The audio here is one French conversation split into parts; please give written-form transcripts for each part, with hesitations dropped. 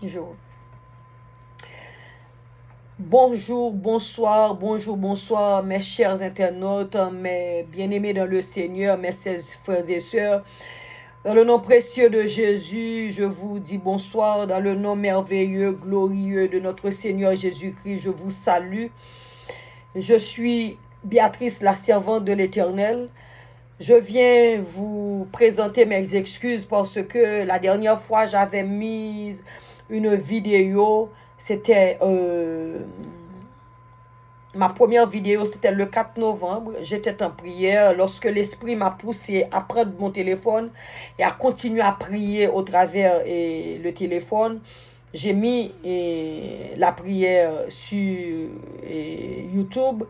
Je- Bonjour, bonsoir, mes chers internautes, mes bien-aimés dans le Seigneur, mes frères et sœurs. Dans le nom précieux de Jésus, je vous dis bonsoir. Dans le nom merveilleux, glorieux de notre Seigneur Jésus-Christ, je vous salue. Je suis Béatrice, la servante de l'Éternel. Je viens vous présenter mes excuses parce que la dernière fois, j'avais mis une vidéo. C'était ma première vidéo, c'était le 4 novembre. J'étais en prière lorsque l'Esprit m'a poussé à prendre mon téléphone et à continuer à prier au travers le téléphone. J'ai mis la prière sur YouTube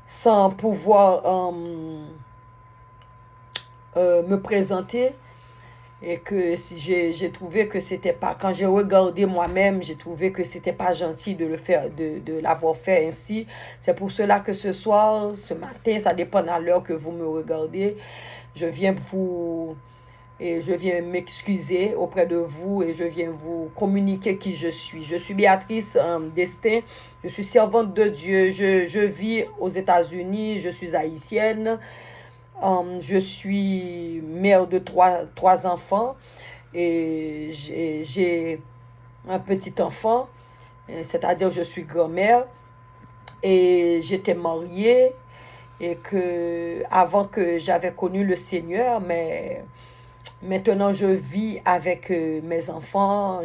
sans pouvoir me présenter. Et que si j'ai trouvé que c'était pas, quand j'ai regardé moi-même, j'ai trouvé que c'était pas gentil de le faire, de l'avoir fait ainsi. C'est pour cela que ce soir, ce matin, ça dépend à l'heure que vous me regardez, je viens vous, et je viens m'excuser auprès de vous et je viens vous communiquer qui je suis. Je suis Béatrice Destin, je suis servante de Dieu, je vis aux États-Unis, je suis haïtienne. Je suis mère de trois enfants et j'ai un petit enfant, c'est-à-dire je suis grand-mère et j'étais mariée et que avant que j'avais connu le Seigneur, mais maintenant je vis avec mes enfants,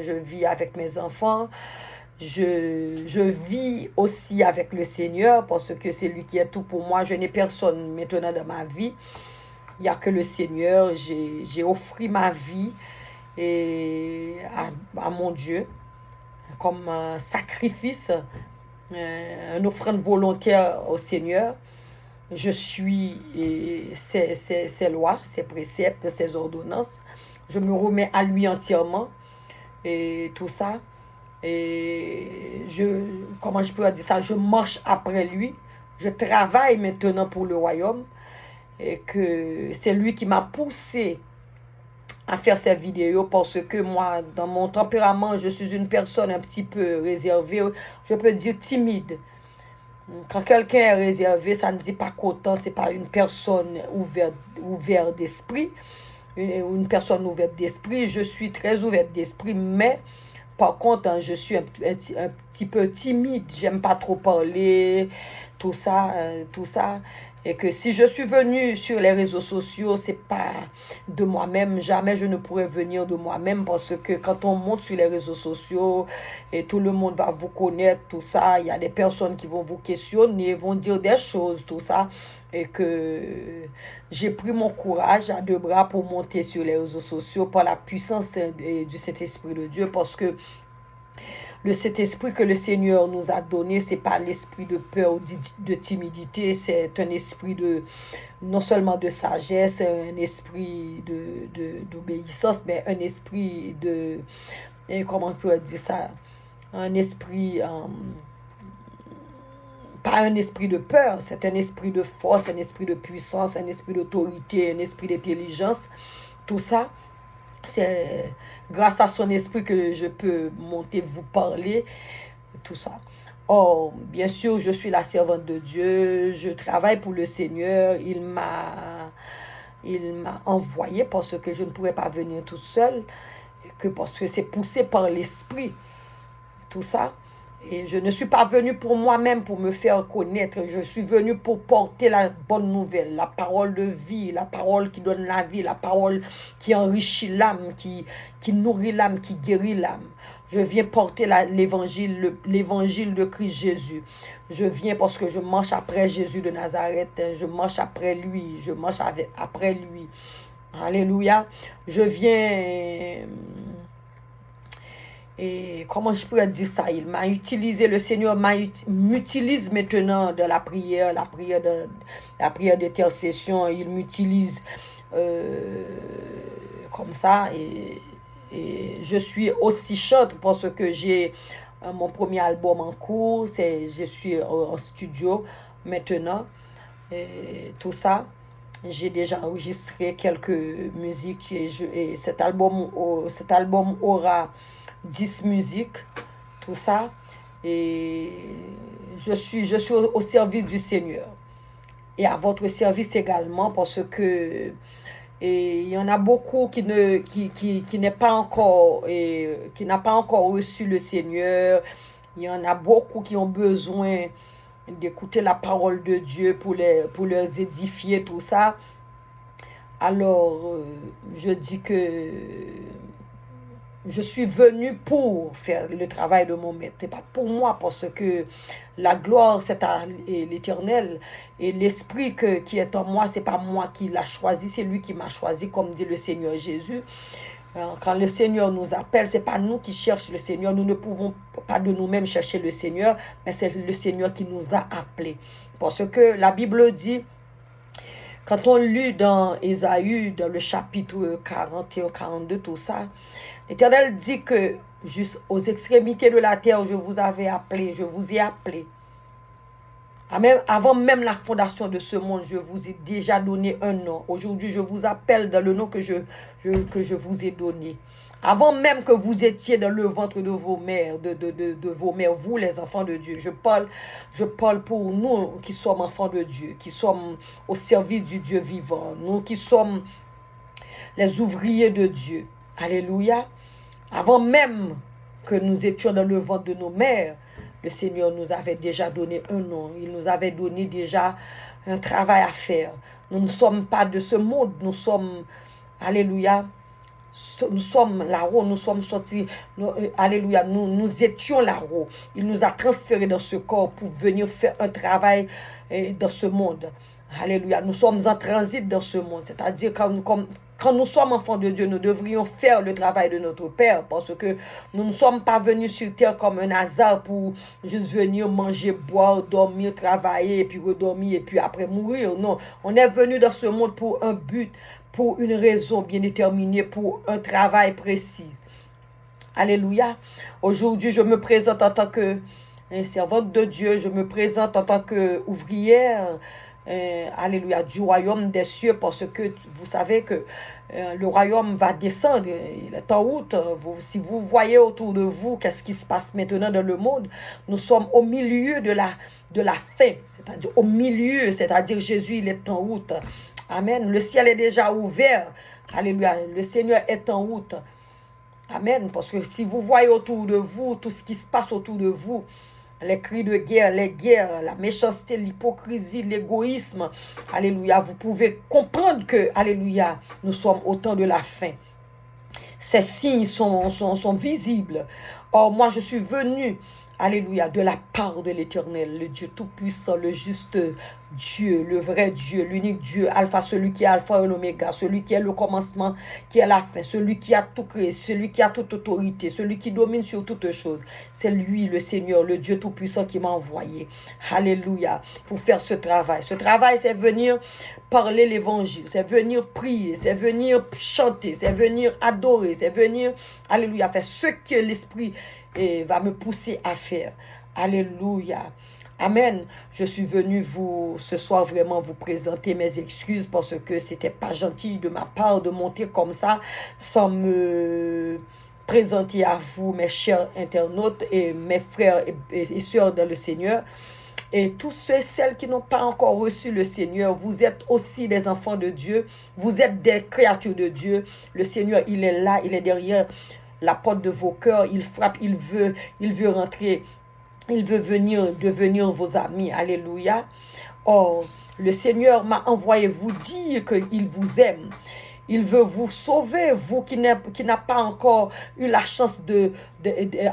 je vis aussi avec le Seigneur parce que c'est lui qui est tout pour moi. Je n'ai personne maintenant dans ma vie. Il n'y a que le Seigneur. J'ai offert ma vie à mon Dieu comme un sacrifice, une offrande volontaire au Seigneur. Je suis ses lois, ses préceptes, ses ordonnances. Je me remets à lui entièrement et tout ça. Et comment je pourrais dire ça, je marche après lui. Je travaille maintenant pour le royaume et que c'est lui qui m'a poussé à faire ces vidéos parce que moi, dans mon tempérament, je suis une personne un petit peu réservée, je peux dire timide. Quand quelqu'un est réservé, ça ne dit pas qu'autant c'est pas une personne ouverte d'esprit, une personne ouverte d'esprit. Je suis très ouverte d'esprit, mais par contre, je suis un petit peu timide. J'aime pas trop parler, tout ça. Et que si je suis venue sur les réseaux sociaux, c'est pas de moi-même. Jamais je ne pourrais venir de moi-même parce que quand on monte sur les réseaux sociaux et tout le monde va vous connaître, tout ça, il y a des personnes qui vont vous questionner, vont dire des choses, tout ça. Et que j'ai pris mon courage à deux bras pour monter sur les réseaux sociaux par la puissance du Saint-Esprit de Dieu parce que le Saint-Esprit que le Seigneur nous a donné, c'est pas l'esprit de peur ou de timidité, c'est un esprit de, non seulement de sagesse, un esprit d'obéissance, mais un esprit de, comment on peut dire ça, un esprit, pas un esprit de peur, c'est un esprit de force, un esprit de puissance, un esprit d'autorité, un esprit d'intelligence, tout ça. C'est grâce à son esprit que je peux monter, vous parler, tout ça. Oh, bien sûr, je suis la servante de Dieu, je travaille pour le Seigneur, il m'a envoyé parce que je ne pourrais pas venir toute seule, que parce que c'est poussé par l'esprit, tout ça. Et je ne suis pas venue pour moi-même, pour me faire connaître. Je suis venue pour porter la bonne nouvelle, la parole de vie, la parole qui donne la vie, la parole qui enrichit l'âme, qui nourrit l'âme, qui guérit l'âme. Je viens porter l'évangile de Christ Jésus. Je viens parce que je marche après Jésus de Nazareth. Je marche après lui. Je marche après lui. Alléluia. Je viens et comment je pourrais dire ça, il m'a utilisé, le Seigneur m'utilise maintenant de la prière d'intercession, il m'utilise euh, comme ça et je suis aussi chante parce que j'ai mon premier album en cours, je suis en studio maintenant et tout ça. J'ai déjà enregistré quelques musiques et cet album aura 10 musiques, tout ça. Et je suis au service du Seigneur. Et à votre service également, parce que il y en a beaucoup qui n'est pas encore qui n'a pas encore reçu le Seigneur. Il y en a beaucoup qui ont besoin d'écouter la parole de Dieu pour les édifier, tout ça. Alors, je dis que je suis venu pour faire le travail de mon maître. C'est pas pour moi, parce que la gloire, c'est à l'Éternel. Et l'Esprit qui est en moi, c'est pas moi qui l'a choisi, c'est lui qui m'a choisi, comme dit le Seigneur Jésus. Quand le Seigneur nous appelle, c'est pas nous qui cherchons le Seigneur. Nous ne pouvons pas de nous-mêmes chercher le Seigneur, mais c'est le Seigneur qui nous a appelés. Parce que la Bible dit, quand on lit dans Ésaïe, dans le chapitre 41, 42, tout ça, l'Éternel dit que juste aux extrémités de la terre, je vous avais appelé, je vous ai appelé. Avant même la fondation de ce monde, je vous ai déjà donné un nom. Aujourd'hui, je vous appelle dans le nom que je vous ai donné. Avant même que vous étiez dans le ventre de vos mères, de vos mères, vous les enfants de Dieu. Je parle pour nous qui sommes enfants de Dieu, qui sommes au service du Dieu vivant, nous qui sommes les ouvriers de Dieu. Alléluia. Avant même que nous étions dans le ventre de nos mères, le Seigneur nous avait déjà donné un nom. Il nous avait donné déjà un travail à faire. Nous ne sommes pas de ce monde. Nous sommes, alléluia, nous sommes là-haut. Nous sommes sortis, alléluia, nous étions là-haut. Il nous a transférés dans ce corps pour venir faire un travail dans ce monde. Alléluia, nous sommes en transit dans ce monde. C'est-à-dire quand nous sommes enfants de Dieu, nous devrions faire le travail de notre Père, parce que nous ne sommes pas venus sur terre comme un hasard pour juste venir manger, boire, dormir, travailler, et puis redormir, et puis après mourir. Non, on est venu dans ce monde pour un but, pour une raison bien déterminée, pour un travail précis. Alléluia. Aujourd'hui, je me présente en tant que servante de Dieu, je me présente en tant qu'ouvrière, alléluia, du royaume des cieux, parce que vous savez que le royaume va descendre, il est en route. Si vous voyez autour de vous qu'est-ce qui se passe maintenant dans le monde, nous sommes au milieu de la fin, c'est-à-dire au milieu, c'est-à-dire Jésus, il est en route. Amen. Le ciel est déjà ouvert. Alléluia. Le Seigneur est en route. Amen. Parce que si vous voyez autour de vous tout ce qui se passe autour de vous, les cris de guerre, les guerres, la méchanceté, l'hypocrisie, l'égoïsme, alléluia, vous pouvez comprendre que, alléluia, nous sommes au temps de la fin. Ces signes sont visibles. Or, moi, je suis venu, alléluia, de la part de l'Éternel, le Dieu tout-puissant, le juste Dieu, le vrai Dieu, l'unique Dieu, Alpha, celui qui est Alpha et l'Oméga, celui qui est le commencement, qui est la fin, celui qui a tout créé, celui qui a toute autorité, celui qui domine sur toutes choses. C'est lui, le Seigneur, le Dieu tout-puissant qui m'a envoyé. Alléluia, pour faire ce travail. Ce travail, c'est venir parler l'évangile, c'est venir prier, c'est venir chanter, c'est venir adorer, c'est venir, alléluia, faire ce que l'Esprit va me pousser à faire. Alléluia. Amen. Je suis venu ce soir vraiment vous présenter mes excuses, parce que c'était pas gentil de ma part de monter comme ça sans me présenter à vous, mes chers internautes et mes frères et sœurs dans le Seigneur. Et tous ceux et celles qui n'ont pas encore reçu le Seigneur, vous êtes aussi des enfants de Dieu. Vous êtes des créatures de Dieu. Le Seigneur, il est là, il est derrière la porte de vos cœurs. Il frappe, il veut rentrer. Il veut devenir vos amis. Alléluia. Or, le Seigneur m'a envoyé vous dire qu'il vous aime. Il veut vous sauver, vous qui n'avez pas encore eu la chance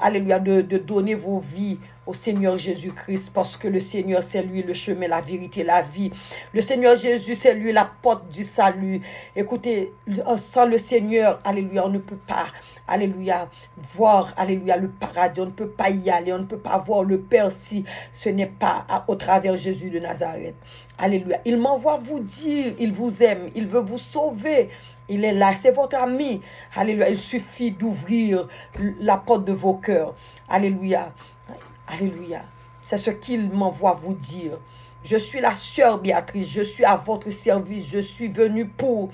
alléluia, de donner vos vies au Seigneur Jésus-Christ, parce que le Seigneur, c'est lui le chemin, la vérité, la vie. Le Seigneur Jésus, c'est lui la porte du salut. Écoutez, sans le Seigneur, alléluia, on ne peut pas, alléluia, voir, alléluia, le paradis. On ne peut pas y aller, on ne peut pas voir le Père si ce n'est pas au travers Jésus de Nazareth. Alléluia. Il m'envoie vous dire, il vous aime, il veut vous sauver. Il est là, c'est votre ami. Alléluia. Il suffit d'ouvrir la porte de vos cœurs. Alléluia. Alléluia. C'est ce qu'il m'envoie vous dire. Je suis la sœur Béatrice. Je suis à votre service. Je suis venue pour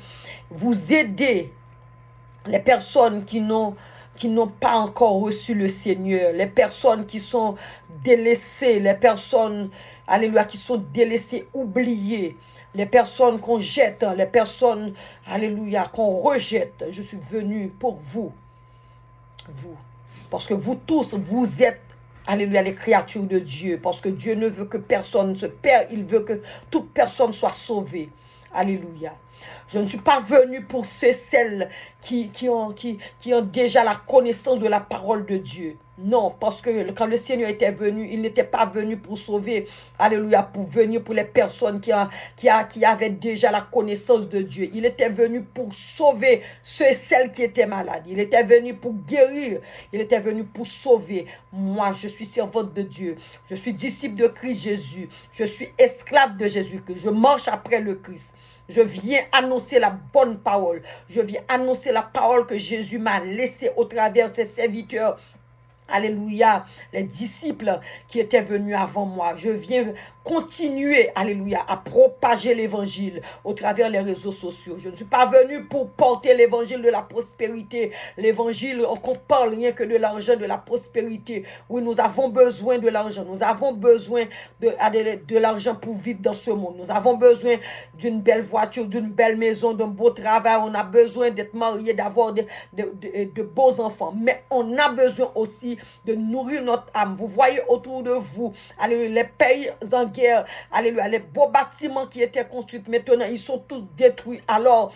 vous aider. Les personnes qui qui n'ont pas encore reçu le Seigneur, les personnes qui sont délaissées, les personnes, alléluia, qui sont délaissées, oubliées, les personnes qu'on jette, les personnes, alléluia, qu'on rejette. Je suis venu pour vous. Vous. Parce que vous tous, vous êtes, alléluia, les créatures de Dieu. Parce que Dieu ne veut que personne se perde. Il veut que toute personne soit sauvée. Alléluia. Je ne suis pas venu pour celles qui ont déjà la connaissance de la parole de Dieu. Non, parce que quand le Seigneur était venu, il n'était pas venu pour sauver, alléluia, pour venir pour les personnes qui avaient déjà la connaissance de Dieu. Il était venu pour sauver ceux et celles qui étaient malades. Il était venu pour guérir. Il était venu pour sauver. Moi, je suis servante de Dieu. Je suis disciple de Christ Jésus. Je suis esclave de Jésus-Christ. Je marche après le Christ. Je viens annoncer la bonne parole. Je viens annoncer la parole que Jésus m'a laissée au travers de ses serviteurs. Alléluia, les disciples qui étaient venus avant moi. Je viens continuer, alléluia, à propager l'évangile au travers des réseaux sociaux. Je ne suis pas venu pour porter l'évangile de la prospérité. L'évangile, on parle rien que de l'argent, de la prospérité. Oui, nous avons besoin de l'argent. Nous avons besoin de l'argent pour vivre dans ce monde. Nous avons besoin d'une belle voiture, d'une belle maison, d'un beau travail. On a besoin d'être marié, d'avoir de beaux enfants. Mais on a besoin aussi de nourrir notre âme. Vous voyez autour de vous, alléluia, les pays en guerre, alléluia, les beaux bâtiments qui étaient construits, maintenant, ils sont tous détruits. Alors,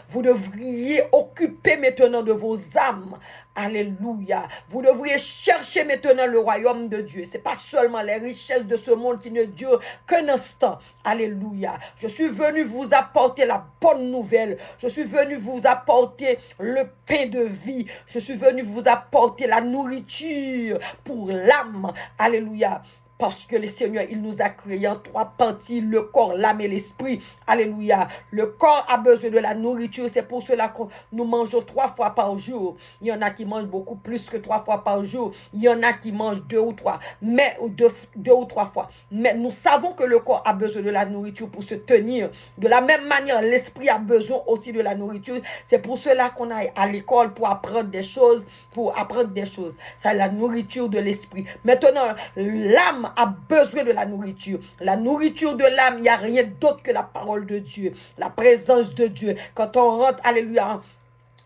vous devriez occuper maintenant de vos âmes. Alléluia. Vous devriez chercher maintenant le royaume de Dieu. Ce n'est pas seulement les richesses de ce monde qui ne durent qu'un instant. Alléluia. Je suis venu vous apporter la bonne nouvelle. Je suis venu vous apporter le pain de vie. Je suis venu vous apporter la nourriture pour l'âme. Alléluia. Parce que le Seigneur, il nous a créé en 3 parties, le corps, l'âme et l'esprit. Alléluia. Le corps a besoin de la nourriture. C'est pour cela que nous mangeons 3 fois par jour. Il y en a qui mangent beaucoup plus que 3 fois par jour. Il y en a qui mangent 2 ou 3. Mais 2 ou 3 fois. Mais nous savons que le corps a besoin de la nourriture pour se tenir. De la même manière, l'esprit a besoin aussi de la nourriture. C'est pour cela qu'on aille à l'école pour apprendre des choses. C'est la nourriture de l'esprit. Maintenant, l'âme a besoin de la nourriture. La nourriture de l'âme, il n'y a rien d'autre que la parole de Dieu, la présence de Dieu. Quand on rentre, alléluia,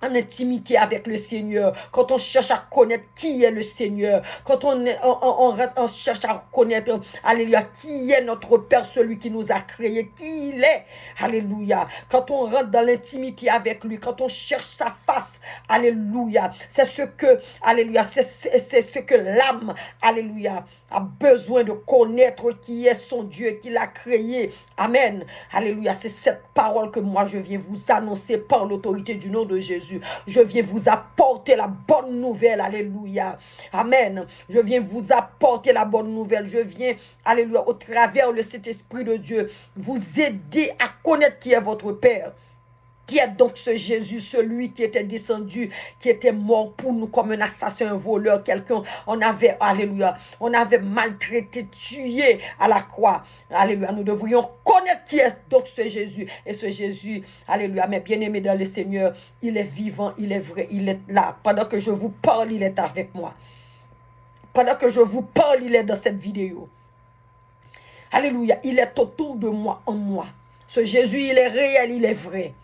en intimité avec le Seigneur, quand on cherche à connaître qui est le Seigneur, quand on cherche à connaître, alléluia, qui est notre Père, celui qui nous a créés, qui il est, alléluia, quand on rentre dans l'intimité avec lui, quand on cherche sa face, alléluia, c'est ce que, alléluia, c'est ce que l'âme, alléluia, a besoin de connaître qui est son Dieu, qui l'a créé, amen, alléluia, c'est cette parole que moi je viens vous annoncer par l'autorité du nom de Jésus. Je viens vous apporter la bonne nouvelle. Alléluia. Amen. Je viens vous apporter la bonne nouvelle. Je viens, alléluia, au travers de cet esprit de Dieu, vous aider à connaître qui est votre Père. Qui est donc ce Jésus, celui qui était descendu, qui était mort pour nous comme un assassin, un voleur, quelqu'un, on avait, alléluia, on avait maltraité, tué à la croix. Alléluia, nous devrions connaître qui est donc ce Jésus. Et ce Jésus, alléluia, mes bien-aimés dans le Seigneur, il est vivant, il est vrai, il est là. Pendant que je vous parle, il est avec moi. Pendant que je vous parle, il est dans cette vidéo. Alléluia, il est autour de moi, en moi. Ce Jésus, il est réel, il est vrai.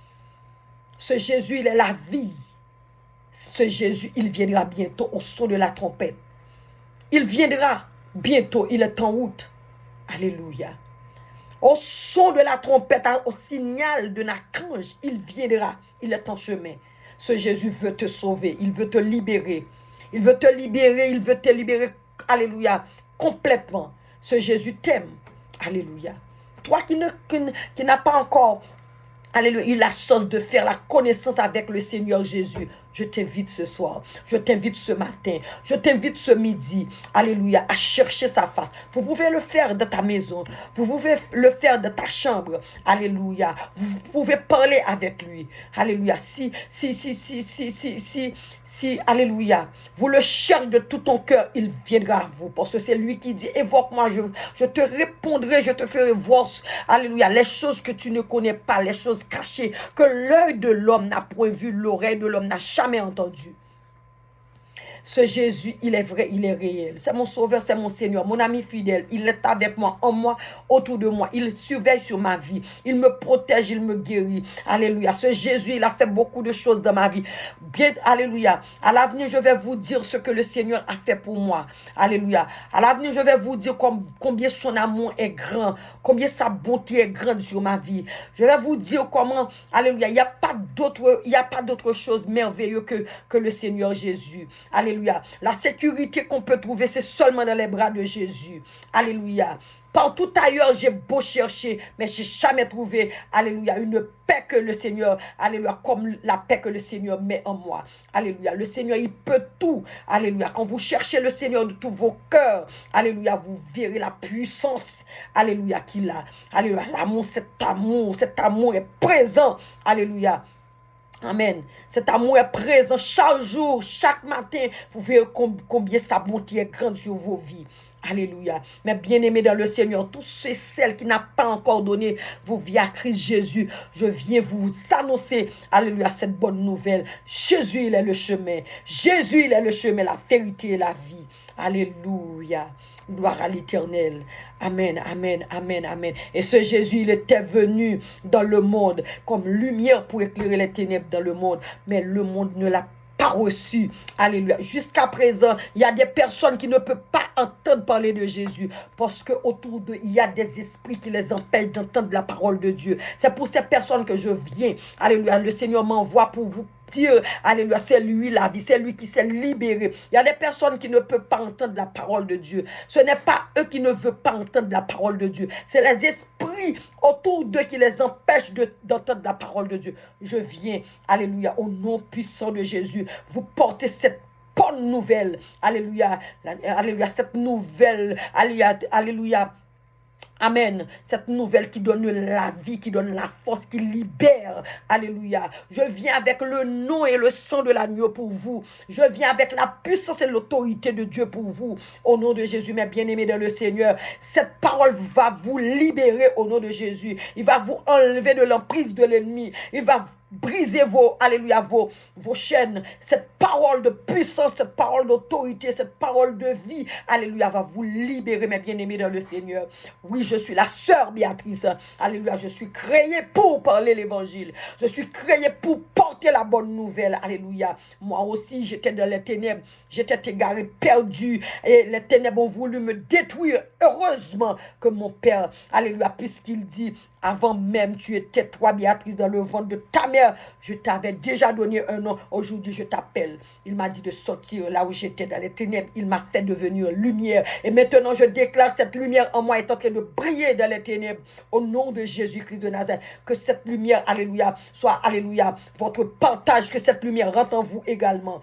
Ce Jésus, il est la vie. Ce Jésus, il viendra bientôt au son de la trompette. Il viendra bientôt, il est en route. Alléluia. Au son de la trompette, au signal de l'archange, il viendra. Il est en chemin. Ce Jésus veut te sauver, il veut te libérer. Il veut te libérer, il veut te libérer, alléluia, complètement. Ce Jésus t'aime. Alléluia. Toi qui n'as pas encore, alléluia, eu la chance de faire la connaissance avec le Seigneur Jésus, je t'invite ce soir, je t'invite ce matin, je t'invite ce midi, alléluia, à chercher sa face. Vous pouvez le faire dans ta maison, vous pouvez le faire dans ta chambre, alléluia. Vous pouvez parler avec lui, alléluia. Si, alléluia, vous le cherchez de tout ton cœur, il viendra à vous, parce que c'est lui qui dit, évoque-moi, je te répondrai, je te ferai voir, alléluia, les choses que tu ne connais pas, les choses cachées, que l'œil de l'homme n'a point vu, l'oreille de l'homme n'a jamais jamais entendu. Ce Jésus, il est vrai, il est réel. C'est mon sauveur, c'est mon Seigneur, mon ami fidèle. Il est avec moi, en moi, autour de moi. Il surveille sur ma vie. Il me protège, il me guérit. Alléluia. Ce Jésus, il a fait beaucoup de choses dans ma vie. Bien, alléluia. À l'avenir, je vais vous dire ce que le Seigneur a fait pour moi. Alléluia. À l'avenir, je vais vous dire combien son amour est grand, combien sa bonté est grande sur ma vie. Je vais vous dire comment, alléluia, il n'y a pas d'autre chose merveilleuse que le Seigneur Jésus. Alléluia. La sécurité qu'on peut trouver, c'est seulement dans les bras de Jésus. Alléluia. Partout ailleurs, j'ai beau chercher, mais je n'ai jamais trouvé, alléluia, une paix que le Seigneur, alléluia, comme la paix que le Seigneur met en moi. Alléluia. Le Seigneur, il peut tout. Alléluia. Quand vous cherchez le Seigneur de tous vos cœurs, alléluia, vous verrez la puissance, alléluia, qu'il a. Alléluia. Cet amour est présent. Alléluia. Amen. Cet amour est présent chaque jour, chaque matin. Vous verrez combien sa bonté est grande sur vos vies. Alléluia. Mais bien-aimés dans le Seigneur, tous ceux et celles qui n'ont pas encore donné vos vies à Christ Jésus, je viens vous annoncer, alléluia, cette bonne nouvelle. Jésus, il est le chemin. Jésus, il est le chemin, la vérité et la vie. Alléluia. Gloire à l'Éternel. Amen, amen, amen, amen. Et ce Jésus, il était venu dans le monde comme lumière pour éclairer les ténèbres dans le monde. Mais le monde ne l'a pas reçu. Alléluia. Jusqu'à présent, il y a des personnes qui ne peuvent pas entendre parler de Jésus parce qu'autour d'eux, il y a des esprits qui les empêchent d'entendre la parole de Dieu. C'est pour ces personnes que je viens. Alléluia. Le Seigneur m'envoie pour vous dire, alléluia, c'est lui la vie, c'est lui qui s'est libéré. Il y a des personnes qui ne peuvent pas entendre la parole de Dieu. Ce n'est pas eux qui ne veulent pas entendre la parole de Dieu. C'est les esprits autour d'eux qui les empêchent d'entendre la parole de Dieu. Je viens, alléluia, au nom puissant de Jésus, vous portez cette bonne nouvelle. Alléluia, alléluia, cette nouvelle, alléluia, alléluia. Amen. Cette nouvelle qui donne la vie, qui donne la force, qui libère. Alléluia. Je viens avec le nom et le sang de l'agneau pour vous. Je viens avec la puissance et l'autorité de Dieu pour vous. Au nom de Jésus, mes bien-aimés dans le Seigneur, cette parole va vous libérer au nom de Jésus. Il va vous enlever de l'emprise de l'ennemi. Il va briser alléluia, vos chaînes. Cette parole de puissance, cette parole d'autorité, cette parole de vie, alléluia, va vous libérer, mes bien-aimés dans le Seigneur. Oui, je suis la sœur Béatrice. Alléluia, je suis créée pour parler l'évangile. Je suis créée pour porter la bonne nouvelle. Alléluia. Moi aussi, j'étais dans les ténèbres. J'étais égaré, perdu. Et les ténèbres ont voulu me détruire. Heureusement que mon Père, alléluia, puisqu'il dit, avant même tu étais toi, Béatrice, dans le ventre de ta mère, je t'avais déjà donné un nom. Aujourd'hui, je t'appelle. Il m'a dit de sortir là où j'étais dans les ténèbres. Il m'a fait devenir lumière. Et maintenant, je déclare cette lumière en moi est en train de briller dans les ténèbres. Au nom de Jésus-Christ de Nazareth, que cette lumière, alléluia, soit, alléluia, votre partage, que cette lumière rentre en vous également.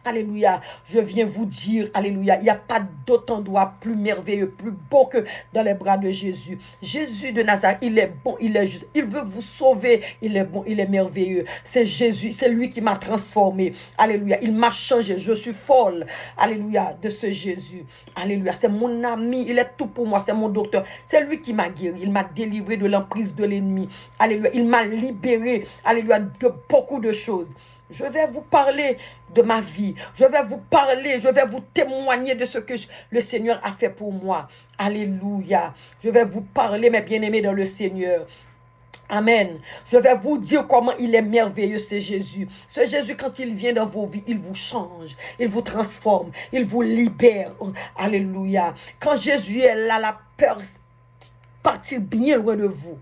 Alléluia, je viens vous dire, alléluia, il n'y a pas d'autre endroit plus merveilleux, plus beau que dans les bras de Jésus. Jésus de Nazareth, il est bon, il est juste, il veut vous sauver, il est bon, il est merveilleux. C'est Jésus, c'est lui qui m'a transformé. Alléluia, il m'a changé, je suis folle. Alléluia, de ce Jésus. Alléluia, c'est mon ami, il est tout pour moi, c'est mon docteur. C'est lui qui m'a guéri, il m'a délivré de l'emprise de l'ennemi. Alléluia, il m'a libéré, alléluia, de beaucoup de choses. Je vais vous parler de ma vie. Je vais vous parler, je vais vous témoigner de ce que le Seigneur a fait pour moi. Alléluia. Je vais vous parler, mes bien-aimés, dans le Seigneur. Amen. Je vais vous dire comment il est merveilleux, ce Jésus. Ce Jésus, quand il vient dans vos vies, il vous change, il vous transforme, il vous libère. Alléluia. Quand Jésus est là, la peur partit bien loin de vous.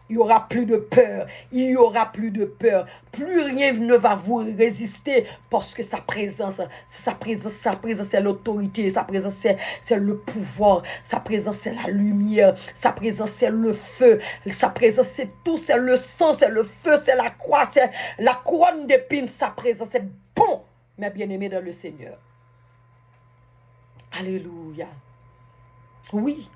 Il n'y aura plus de peur. Il n'y aura plus de peur. Plus rien ne va vous résister parce que sa présence, c'est l'autorité. Sa présence, c'est le pouvoir. Sa présence, c'est la lumière. Sa présence, c'est le feu. Sa présence, c'est tout. C'est le sang, c'est le feu, c'est la croix, c'est la couronne d'épines. Sa présence, c'est bon, mes bien-aimés dans le Seigneur. Alléluia. Oui.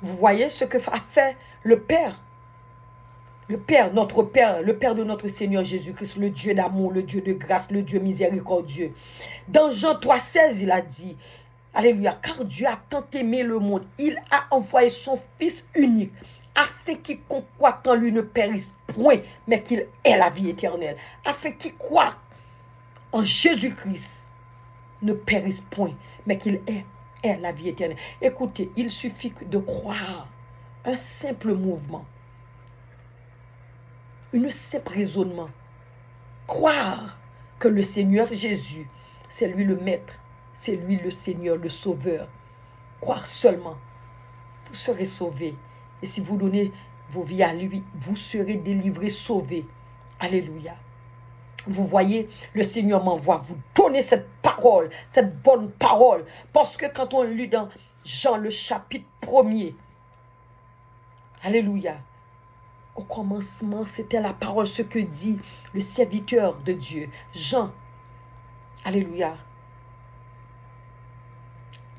Vous voyez ce que a fait le Père. Le Père, notre Père, le Père de notre Seigneur Jésus-Christ, le Dieu d'amour, le Dieu de grâce, le Dieu miséricordieux. Dans Jean 3,16, il a dit, alléluia, car Dieu a tant aimé le monde, il a envoyé son Fils unique, afin quiconque croit en lui ne périsse point, mais qu'il ait la vie éternelle. Afin qu'il croit en Jésus-Christ ne périsse point, mais qu'il ait la vie éternelle. Écoutez, il suffit de croire un simple mouvement, un simple raisonnement. Croire que le Seigneur Jésus, c'est lui le Maître, c'est lui le Seigneur, le Sauveur. Croire seulement, vous serez sauvés. Et si vous donnez vos vies à lui, vous serez délivrés, sauvés. Alléluia. Vous voyez, le Seigneur m'envoie vous donner cette parole, cette bonne parole. Parce que quand on lit dans Jean le chapitre 1er, alléluia, au commencement, c'était la parole, ce que dit le serviteur de Dieu, Jean. Alléluia.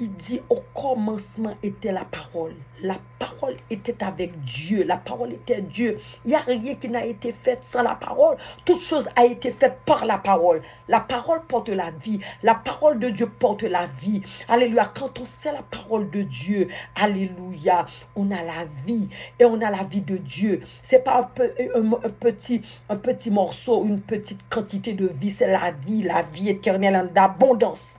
Il dit, au commencement était la parole. La parole était avec Dieu. La parole était Dieu. Il n'y a rien qui n'a été fait sans la parole. Toute chose a été faite par la parole. La parole porte la vie. La parole de Dieu porte la vie. Alléluia. Quand on sait la parole de Dieu, alléluia, on a la vie. Et on a la vie de Dieu. Ce n'est pas un petit morceau, une petite quantité de vie. C'est la vie éternelle en abondance.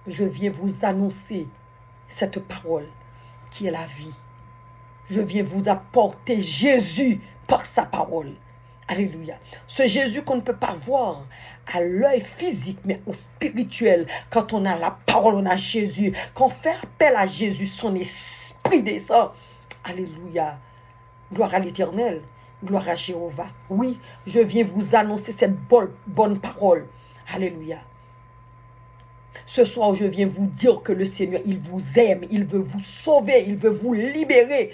Je viens vous annoncer cette parole qui est la vie. Je viens vous apporter Jésus par sa parole. Alléluia. Ce Jésus qu'on ne peut pas voir à l'œil physique, mais au spirituel. Quand on a la parole, on a Jésus. Quand on fait appel à Jésus, son esprit descend. Alléluia. Gloire à l'Éternel. Gloire à Jéhovah. Oui, je viens vous annoncer cette bonne parole. Alléluia. Ce soir, je viens vous dire que le Seigneur, il vous aime, il veut vous sauver, il veut vous libérer.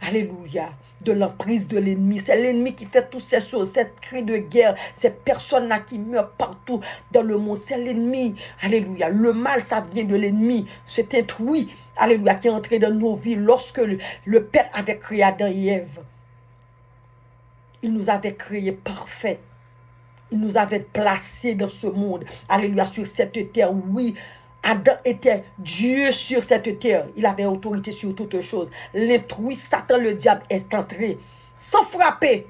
Alléluia. De l'emprise de l'ennemi. C'est l'ennemi qui fait toutes ces choses, cette cri de guerre, ces personnes-là qui meurent partout dans le monde. C'est l'ennemi. Alléluia. Le mal, ça vient de l'ennemi. C'est un oui, alléluia, qui est entré dans nos vies lorsque le Père avait créé Adam et Ève. Il nous avait créés parfaits. Il nous avait placés dans ce monde. Alléluia, sur cette terre. Oui, Adam était Dieu sur cette terre. Il avait autorité sur toutes choses. L'intrus, Satan, le diable, est entré sans frapper.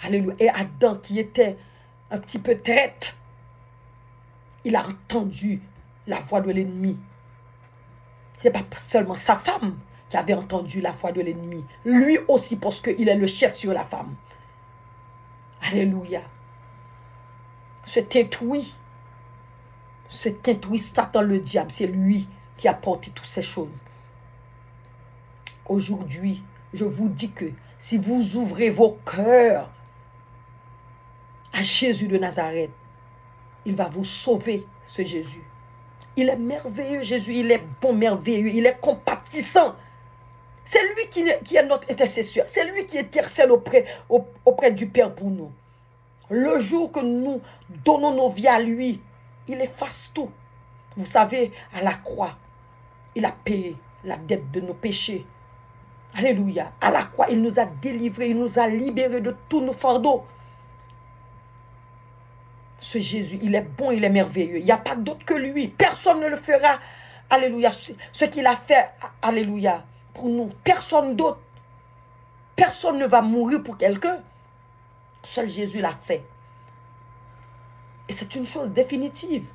Alléluia. Et Adam, qui était un petit peu traître, il a entendu la voix de l'ennemi. Ce n'est pas seulement sa femme qui avait entendu la voix de l'ennemi. Lui aussi, parce qu'il est le chef sur la femme. Alléluia. Cet intrus, Satan le diable, c'est lui qui a porté toutes ces choses. Aujourd'hui, je vous dis que si vous ouvrez vos cœurs à Jésus de Nazareth, il va vous sauver, ce Jésus. Il est merveilleux, Jésus, il est bon, merveilleux, il est compatissant. C'est lui qui est notre intercesseur. C'est lui qui intercède auprès du Père pour nous. Le jour que nous donnons nos vies à lui, il efface tout. Vous savez, à la croix, il a payé la dette de nos péchés. Alléluia. À la croix, il nous a délivrés, il nous a libérés de tous nos fardeaux. Ce Jésus, il est bon, il est merveilleux. Il n'y a pas d'autre que lui. Personne ne le fera. Alléluia. Ce qu'il a fait, alléluia, pour nous. Personne d'autre. Personne ne va mourir pour quelqu'un. Seul Jésus l'a fait. Et c'est une chose définitive.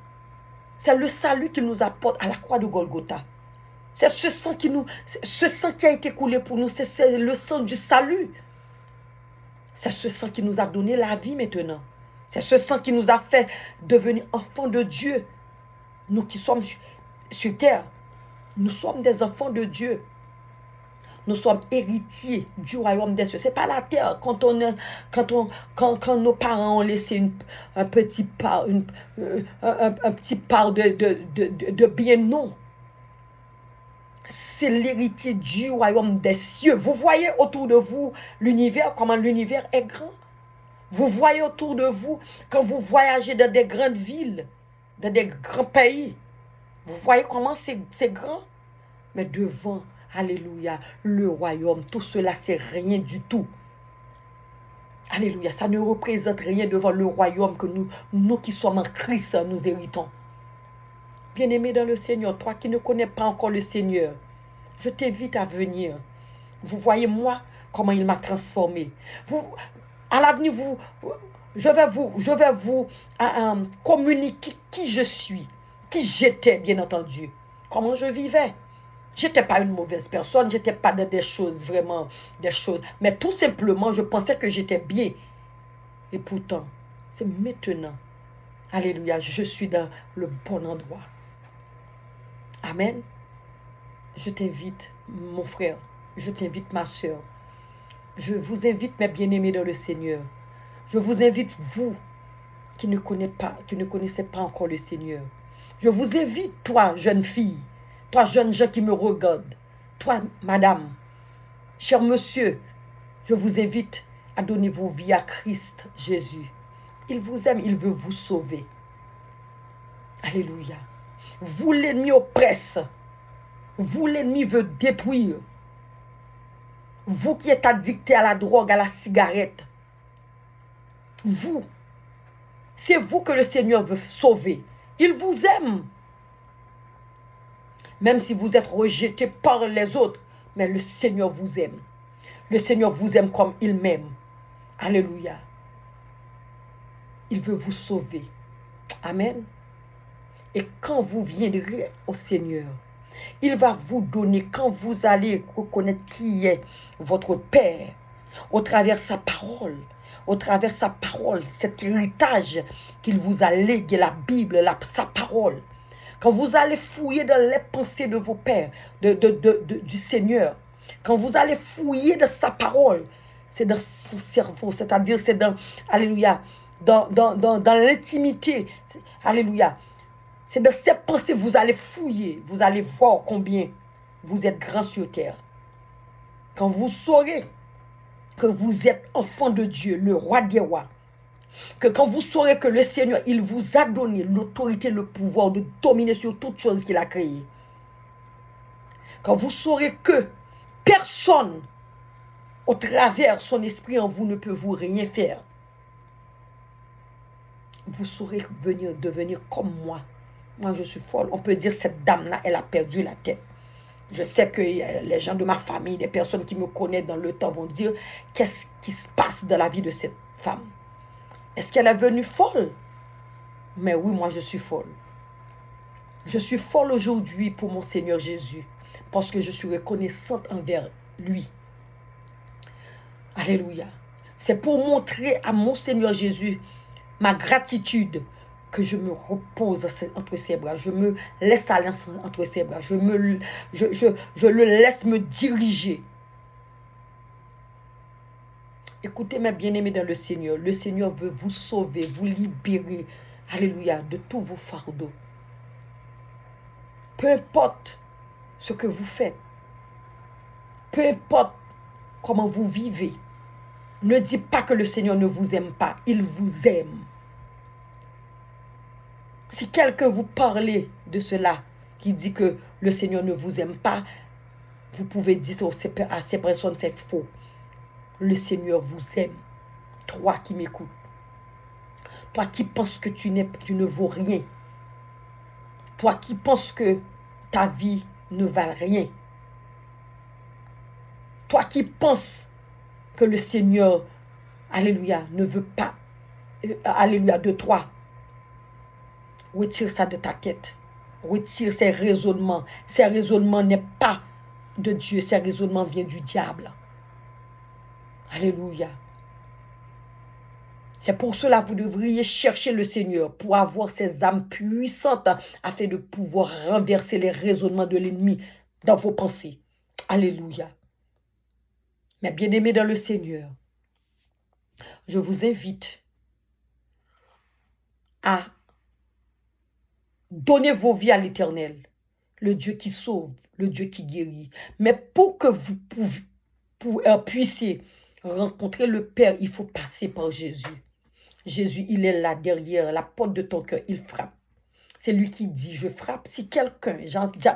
C'est le salut qu'il nous apporte à la croix de Golgotha. C'est ce sang qui a été coulé pour nous. C'est le sang du salut. C'est ce sang qui nous a donné la vie maintenant. C'est ce sang qui nous a fait devenir enfants de Dieu. Nous qui sommes sur terre, nous sommes des enfants de Dieu. Nous sommes héritiers du royaume des cieux. Ce n'est pas la terre. Quand nos parents ont laissé un petit part de bien, non. C'est l'héritier du royaume des cieux. Vous voyez autour de vous l'univers, comment l'univers est grand. Vous voyez autour de vous, quand vous voyagez dans des grandes villes, dans des grands pays, vous voyez comment c'est grand. Mais devant, alléluia, le royaume, tout cela, c'est rien du tout. Alléluia, ça ne représente rien devant le royaume que nous qui sommes en Christ, nous héritons. Bien-aimé dans le Seigneur, toi qui ne connais pas encore le Seigneur, je t'invite à venir. Vous voyez moi, comment il m'a transformé. Vous, à l'avenir, je vais vous communiquer qui je suis, qui j'étais, bien entendu, comment je vivais. Je n'étais pas une mauvaise personne, je n'étais pas dans des choses, vraiment, des choses. Mais tout simplement, je pensais que j'étais bien. Et pourtant, c'est maintenant, alléluia, je suis dans le bon endroit. Amen. Je t'invite, mon frère, je t'invite, ma soeur. Je vous invite, mes bien-aimés dans le Seigneur. Je vous invite, vous, qui ne connaissez pas encore le Seigneur. Je vous invite, toi, jeune fille, toi, jeune gens qui me regarde, toi, madame, cher monsieur, je vous invite à donner vos vies à Christ Jésus. Il vous aime, il veut vous sauver. Alléluia. Vous, l'ennemi oppresse. Vous, l'ennemi veut détruire. Vous qui êtes addicté à la drogue, à la cigarette. Vous, c'est vous que le Seigneur veut sauver. Il vous aime. Même si vous êtes rejeté par les autres, mais le Seigneur vous aime. Le Seigneur vous aime comme il m'aime. Alléluia. Il veut vous sauver. Amen. Et quand vous viendrez au Seigneur, il va vous donner, quand vous allez reconnaître qui est votre Père, au travers sa parole, cet héritage qu'il vous a légué, la Bible, sa parole. Quand vous allez fouiller dans les pensées de vos pères, du Seigneur, quand vous allez fouiller de sa parole, c'est dans son cerveau, c'est-à-dire c'est dans, alléluia, dans l'intimité, alléluia. C'est dans ces pensées que vous allez fouiller, vous allez voir combien vous êtes grand sur terre. Quand vous saurez que vous êtes enfant de Dieu, le roi des rois, que quand vous saurez que le Seigneur, il vous a donné l'autorité, le pouvoir de dominer sur toute chose qu'il a créée. Quand vous saurez que personne, au travers son esprit en vous, ne peut vous rien faire, vous saurez devenir comme moi. Moi, je suis folle. On peut dire cette dame-là, elle a perdu la tête. Je sais que les gens de ma famille, les personnes qui me connaissent dans le temps vont dire qu'est-ce qui se passe dans la vie de cette femme. Est-ce qu'elle est venue folle? Mais oui, moi, je suis folle. Je suis folle aujourd'hui pour mon Seigneur Jésus parce que je suis reconnaissante envers lui. Alléluia. C'est pour montrer à mon Seigneur Jésus ma gratitude que je me repose entre ses bras. Je me laisse aller entre ses bras. Je le laisse me diriger. Écoutez, mes bien-aimés dans le Seigneur. Le Seigneur veut vous sauver, vous libérer. Alléluia, de tous vos fardeaux. Peu importe ce que vous faites. Peu importe comment vous vivez. Ne dites pas que le Seigneur ne vous aime pas. Il vous aime. Si quelqu'un vous parle de cela, qui dit que le Seigneur ne vous aime pas, vous pouvez dire à ces personnes, c'est faux. Le Seigneur vous aime. Toi qui m'écoutes. Toi qui penses que tu ne vaux rien. Toi qui penses que ta vie ne valent rien. Toi qui penses que le Seigneur, alléluia, ne veut pas, alléluia, de toi. Retire ça de ta tête. Retire ces raisonnements. Ces raisonnements n'est pas de Dieu. Ces raisonnements viennent du diable. Alléluia. C'est pour cela que vous devriez chercher le Seigneur pour avoir ces âmes puissantes afin de pouvoir renverser les raisonnements de l'ennemi dans vos pensées. Alléluia. Mais bien-aimés dans le Seigneur, je vous invite à donner vos vies à l'Éternel, le Dieu qui sauve, le Dieu qui guérit. Mais pour que vous puissiez rencontrer le Père, il faut passer par Jésus. Jésus, il est là derrière la porte de ton cœur, il frappe. C'est lui qui dit, je frappe. Si quelqu'un,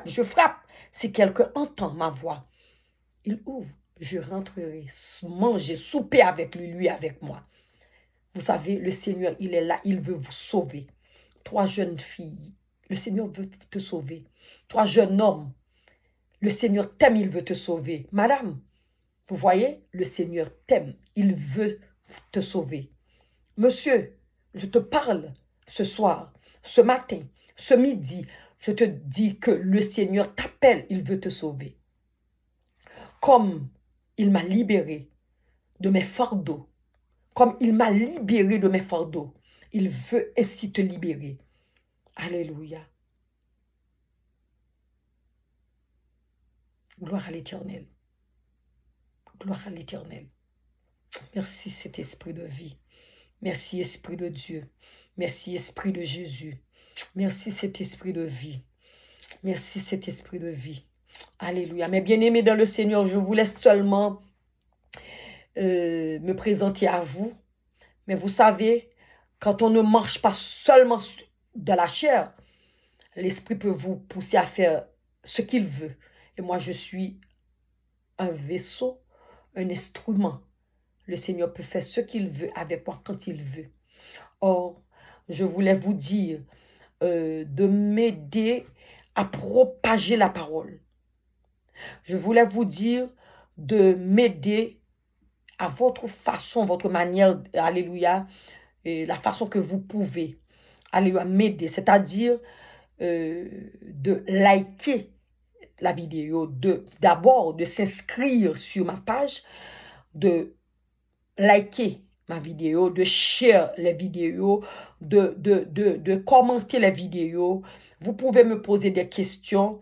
je frappe, si quelqu'un entend ma voix, il ouvre, je rentrerai, manger, souper avec lui avec moi. Vous savez, le Seigneur, il est là, il veut vous sauver. Toi, jeune fille, le Seigneur veut te sauver. Toi, jeune homme, le Seigneur t'aime, il veut te sauver. Madame, Vous voyez, le Seigneur t'aime. Il veut te sauver. Monsieur, je te parle ce soir, ce matin, ce midi. Je te dis que le Seigneur t'appelle. Il veut te sauver. Comme il m'a libéré de mes fardeaux, comme il m'a libéré de mes fardeaux, il veut ainsi te libérer. Alléluia. Gloire à l'Éternel. Gloire à l'Éternel. Merci cet esprit de vie. Merci Esprit de Dieu. Merci Esprit de Jésus. Merci cet esprit de vie. Merci cet esprit de vie. Alléluia. Mes bien-aimés dans le Seigneur, je vous laisse seulement me présenter à vous. Mais vous savez, quand on ne marche pas seulement de la chair, l'esprit peut vous pousser à faire ce qu'il veut. Et moi, je suis un vaisseau, un instrument. Le Seigneur peut faire ce qu'il veut avec moi quand il veut. Or, je voulais vous dire de m'aider à propager la parole. Je voulais vous dire de m'aider à votre façon, votre manière, alléluia, et la façon que vous pouvez, alléluia, m'aider. C'est-à-dire de liker la vidéo, d'abord de s'inscrire sur ma page, de liker ma vidéo, de share les vidéos, de commenter les vidéos. Vous pouvez me poser des questions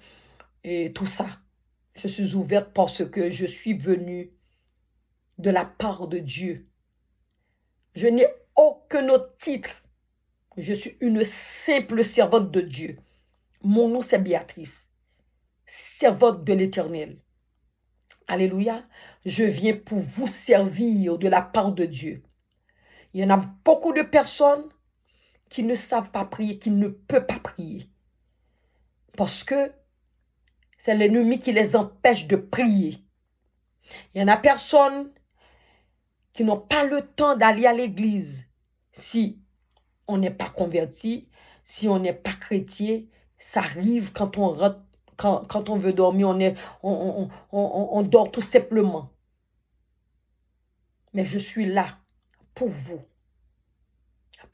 et tout ça. Je suis ouverte parce que je suis venue de la part de Dieu. Je n'ai aucun autre titre. Je suis une simple servante de Dieu. Mon nom, c'est Béatrice, servante de l'Éternel. Alléluia. Je viens pour vous servir de la part de Dieu. Il y en a beaucoup de personnes qui ne savent pas prier, qui ne peuvent pas prier. Parce que c'est l'ennemi qui les empêche de prier. Il y en a personnes qui n'ont pas le temps d'aller à l'église. Si on n'est pas converti, si on n'est pas chrétien, ça arrive quand on rentre, quand on veut dormir, on dort tout simplement. Mais je suis là pour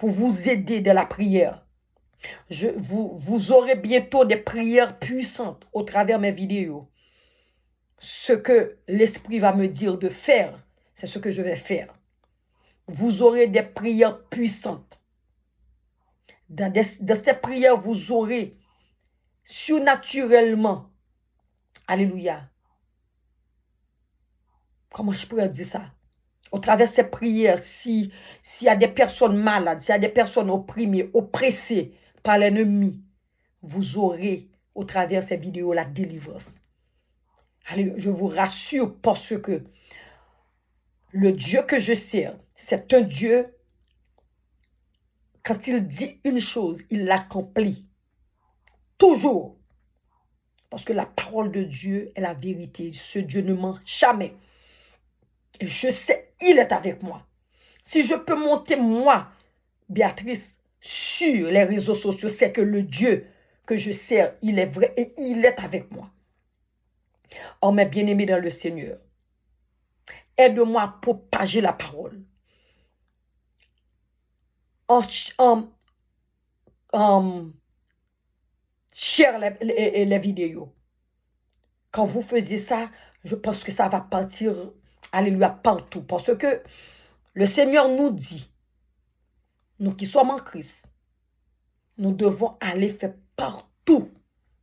vous aider dans la prière. Vous aurez bientôt des prières puissantes au travers de mes vidéos. Ce que l'Esprit va me dire de faire, c'est ce que je vais faire. Vous aurez des prières puissantes. Dans ces prières, vous aurez surnaturellement, alléluia, comment je pourrais dire ça? Au travers de ces prières, s'il y a des personnes malades, s'il y a des personnes opprimées, oppressées par l'ennemi, vous aurez au travers de ces vidéos la délivrance. Alléluia, je vous rassure parce que le Dieu que je sers, c'est un Dieu, quand il dit une chose, il l'accomplit. Toujours. Parce que la parole de Dieu est la vérité. Ce Dieu ne ment jamais. Et je sais, il est avec moi. Si je peux monter, moi, Béatrice, sur les réseaux sociaux, c'est que le Dieu que je sers, il est vrai et il est avec moi. Oh, mes bien-aimés dans le Seigneur, aide-moi à propager la parole. Share les vidéos. Quand vous faisiez ça, je pense que ça va partir, alléluia, partout. Parce que le Seigneur nous dit, nous qui sommes en Christ, nous devons aller faire partout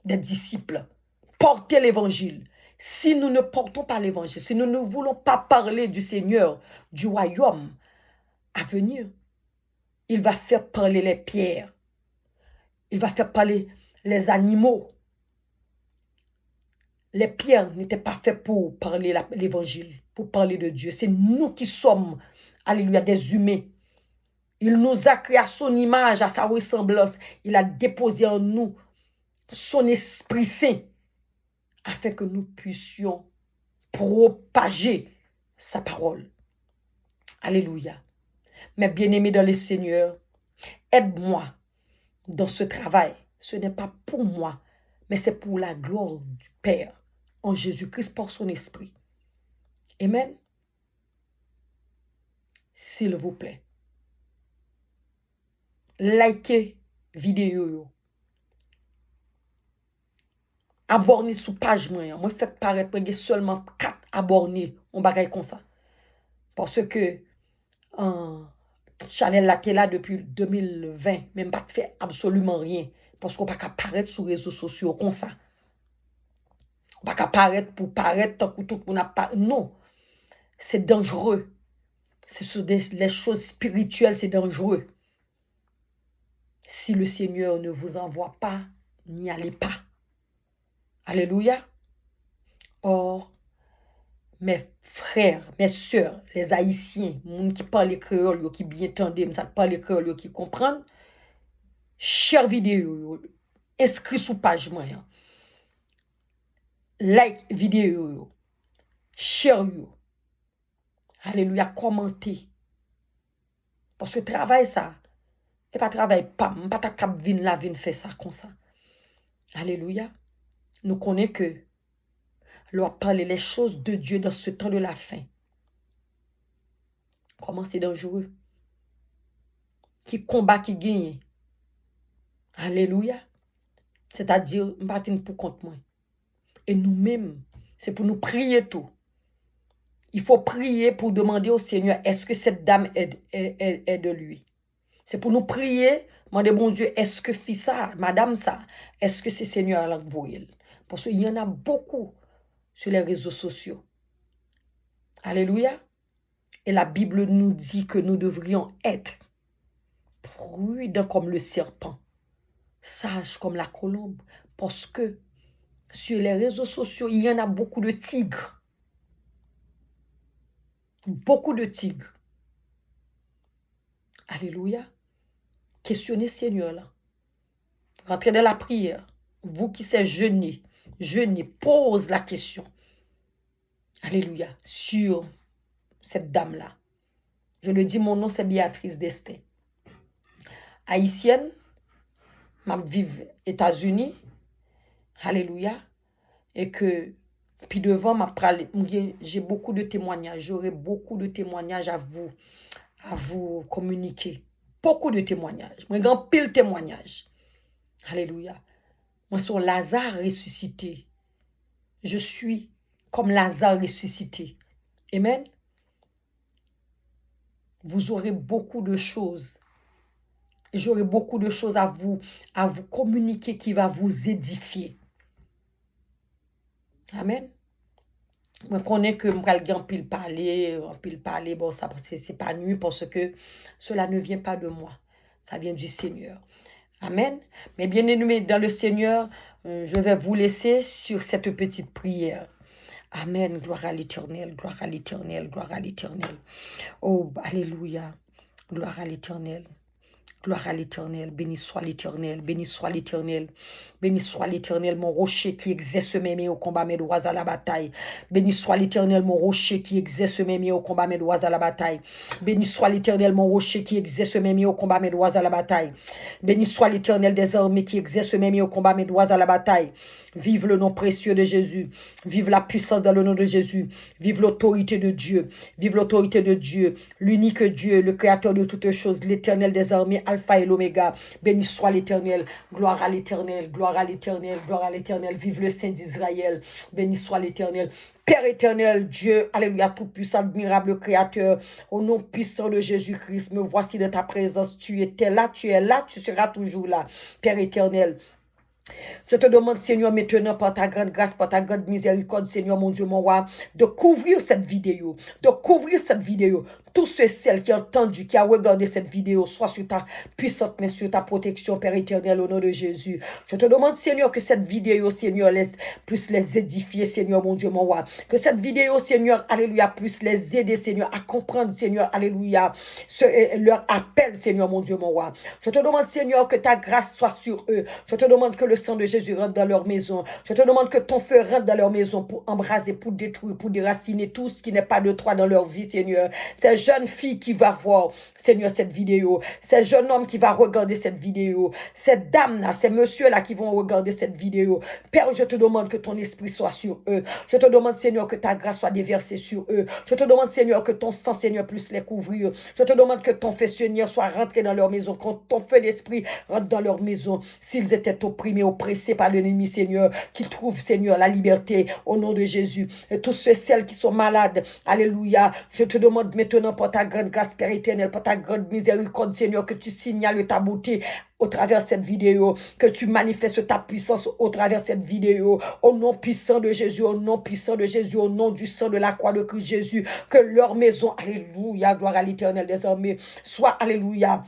des disciples, porter l'évangile. Si nous ne portons pas l'évangile, si nous ne voulons pas parler du Seigneur, du royaume à venir, il va faire parler les pierres. Il va faire parler les animaux. Les pierres n'étaient pas faites pour parler l'évangile, pour parler de Dieu. C'est nous qui sommes, alléluia, des humains. Il nous a créé à son image, à sa ressemblance. Il a déposé en nous son Esprit Saint afin que nous puissions propager sa parole. Alléluia. Mes bien-aimés dans le Seigneur, aide-moi dans ce travail. Ce n'est pas pour moi, mais c'est pour la gloire du Père en Jésus-Christ par son Esprit. Amen. S'il vous plaît. Likez vidéo yo. Abonnez sous page moi. Moi fait paraître seulement 4 abonnés. On bagaille comme ça. Parce que Chanel là qui est là depuis 2020, même pas fait absolument rien. Parce qu'on pas qu'à paraître sur les réseaux sociaux comme ça. On pas qu'à paraître pour paraître tant que tout le monde a pas. Non. C'est dangereux. C'est sur les choses spirituelles, c'est dangereux. Si le Seigneur ne vous envoie pas, n'y allez pas. Alléluia. Or, mes frères, mes sœurs, les Haïtiens, les gens qui parlent créole, qui bien entendent, qui parlent créole, qui comprennent, share vidéo, inscrit sous page moi, like vidéo, share yo. Alléluia, commentez. Parce que travail ça, et pas travail pas, pas ta cap vin la vin fait ça comme ça. Alléluia. Nous connaissons que leur parler les choses de Dieu dans ce temps de la fin. Comment c'est dangereux. Qui combat, qui gagne. Alléluia. C'est-à-dire, je ne pour compte moi. Et nous-mêmes, c'est pour nous prier tout. Il faut prier pour demander au Seigneur, est-ce que cette dame est de lui? C'est pour nous prier, demander, bon Dieu, est-ce que fils ça, madame ça, est-ce que c'est Seigneur à l'envoyer? Parce qu'il y en a beaucoup sur les réseaux sociaux. Alléluia. Et la Bible nous dit que nous devrions être prudents comme le serpent, sages comme la colombe. Parce que sur les réseaux sociaux, il y en a beaucoup de tigres. Beaucoup de tigres. Alléluia. Questionnez Seigneur là. Rentrez dans la prière. Vous qui savez jeûner, pose la question. Alléluia. Sur cette dame-là. Je le dis, mon nom c'est Béatrice Destin. Haïtienne, je vis aux États-Unis. Alléluia. Et que, puis devant, j'ai beaucoup de témoignages. J'aurai beaucoup de témoignages à vous communiquer. Beaucoup de témoignages. Moi, grand pile témoignages. Alléluia. Moi, sur Lazare ressuscité. Je suis comme Lazare ressuscité. Amen. Vous aurez beaucoup de choses. J'aurai beaucoup de choses à vous communiquer qui va vous édifier. Amen. Je connais que je vais en pile parler, bon, ça, c'est pas nuit parce que cela ne vient pas de moi. Ça vient du Seigneur. Amen. Mais bien aimé dans le Seigneur, je vais vous laisser sur cette petite prière. Amen. Gloire à l'Éternel, gloire à l'Éternel, gloire à l'Éternel. Oh, alléluia. Gloire à l'Éternel. Gloire à l'Éternel, béni soit l'Éternel, béni soit l'Éternel, béni soit l'Éternel, mon rocher qui exerce mes mains au combat, mes doigts à la bataille. Béni soit l'Éternel, mon rocher qui exerce mes mains au combat, mes doigts à la bataille. Béni soit l'Éternel, mon rocher qui exerce mes mains au combat, mes doigts à la bataille. Béni soit l'Éternel des armées qui exerce mes mains au combat, mes doigts à la bataille. Vive le nom précieux de Jésus. Vive la puissance dans le nom de Jésus. Vive l'autorité de Dieu. Vive l'autorité de Dieu. L'unique Dieu, le créateur de toutes choses, l'Éternel des armées, Alpha et l'Oméga. Béni soit l'Éternel. Gloire à l'Éternel. Gloire à l'Éternel. Gloire à l'Éternel. Vive le Saint d'Israël. Béni soit l'Éternel. Père éternel, Dieu, alléluia, tout-puissant, admirable créateur, au nom puissant de Jésus-Christ, me voici de ta présence. Tu étais là, tu es là, tu seras toujours là. Père éternel, je te demande, Seigneur, maintenant, par ta grande grâce, par ta grande miséricorde, Seigneur, mon Dieu, mon roi, de couvrir cette vidéo, tous ceux et celles qui ont entendu, qui ont regardé cette vidéo, soit sur ta puissante main, sur ta protection, Père éternel, au nom de Jésus. Je te demande, Seigneur, que cette vidéo, Seigneur, puisse les édifier, Seigneur, mon Dieu, mon roi. Que cette vidéo, Seigneur, alléluia, puisse les aider, Seigneur, à comprendre, Seigneur, alléluia, leur appel, Seigneur, mon Dieu, mon roi. Je te demande, Seigneur, que ta grâce soit sur eux. Je te demande que le sang de Jésus rentre dans leur maison. Je te demande que ton feu rentre dans leur maison pour embraser, pour détruire, pour déraciner tout ce qui n'est pas de toi dans leur vie, Seigneur. Ces jeune fille qui va voir, Seigneur, cette vidéo, ces jeunes hommes qui vont regarder cette vidéo, ces dames-là, ces messieurs-là qui vont regarder cette vidéo. Père, je te demande que ton esprit soit sur eux. Je te demande, Seigneur, que ta grâce soit déversée sur eux. Je te demande, Seigneur, que ton sang, Seigneur, puisse les couvrir. Je te demande que ton feu, Seigneur, soit rentré dans leur maison, que ton feu d'esprit rentre dans leur maison. S'ils étaient opprimés, oppressés par l'ennemi, Seigneur, qu'ils trouvent, Seigneur, la liberté au nom de Jésus. Et tous ceux, celles qui sont malades, alléluia, je te demande maintenant pour ta grande grâce, Père éternel, pour ta grande miséricorde, Seigneur, que tu signales ta beauté au travers de cette vidéo, que tu manifestes ta puissance au travers de cette vidéo, au nom puissant de Jésus, au nom puissant de Jésus, au nom du sang de la croix de Christ Jésus, que leur maison, alléluia, gloire à l'Éternel des armées, soit, alléluia,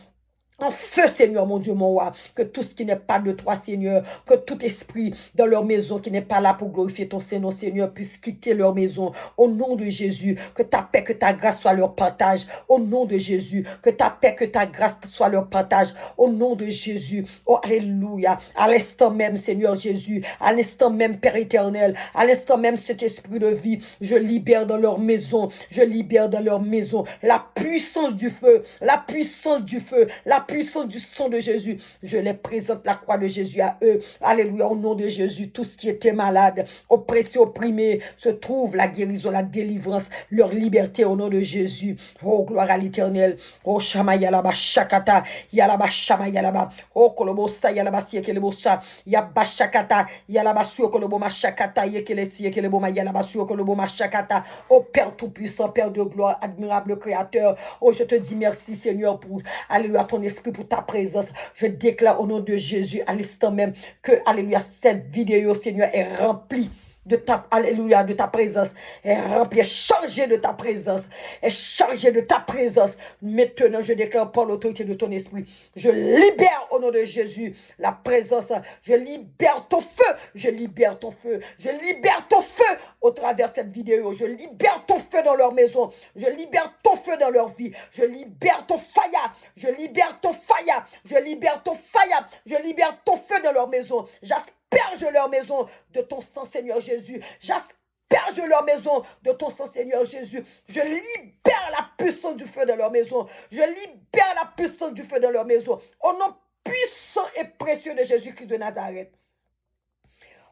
en feu, Seigneur, mon Dieu, mon roi, que tout ce qui n'est pas de toi, Seigneur, que tout esprit dans leur maison qui n'est pas là pour glorifier ton Seigneur, Seigneur, puisse quitter leur maison. Au nom de Jésus, que ta paix, que ta grâce soit leur partage. Au nom de Jésus, que ta paix, que ta grâce soit leur partage. Au nom de Jésus, oh alléluia, à l'instant même, Seigneur Jésus, à l'instant même, Père éternel, à l'instant même, cet esprit de vie, je libère dans leur maison, je libère dans leur maison la puissance du feu, la puissance du feu, la puissance du sang de Jésus. Je les présente la croix de Jésus à eux. Alléluia, au nom de Jésus. Tout ce qui était malade, oppressé, opprimé, se trouve la guérison, la délivrance, leur liberté au nom de Jésus. Oh, gloire à l'Éternel. Oh, Shama Yalaba Shakata, Yalaba Shama Yalaba. Oh, Kolobosa Yalaba Siekelebosa, Yaba Shakata, Yalaba Suo Koloboma Shakata, Yekele Siekelerboma Yalaba Suo Koloboma Shakata. Oh, Père Tout-Puissant, Père de gloire, admirable Créateur. Oh, je te dis merci, Seigneur, pour, alléluia, ton esprit, pour ta présence. Je déclare au nom de Jésus à l'instant même que, alléluia, cette vidéo, Seigneur, est remplie de ta, alléluia, de ta présence, est remplie, est chargée de ta présence, est chargée de ta présence. Maintenant, je déclare par l'autorité de ton esprit, je libère au nom de Jésus la présence, je libère ton feu, je libère ton feu, je libère ton feu au travers de cette vidéo, je libère ton feu dans leur maison, je libère ton feu dans leur vie, je libère ton fire, je libère ton fire, je libère ton fire, je libère ton feu dans leur maison. J'asperge leur maison de ton sang, Seigneur Jésus. J'asperge leur maison de ton sang, Seigneur Jésus. Je libère la puissance du feu dans leur maison. Je libère la puissance du feu dans leur maison. Au nom puissant et précieux de Jésus-Christ de Nazareth.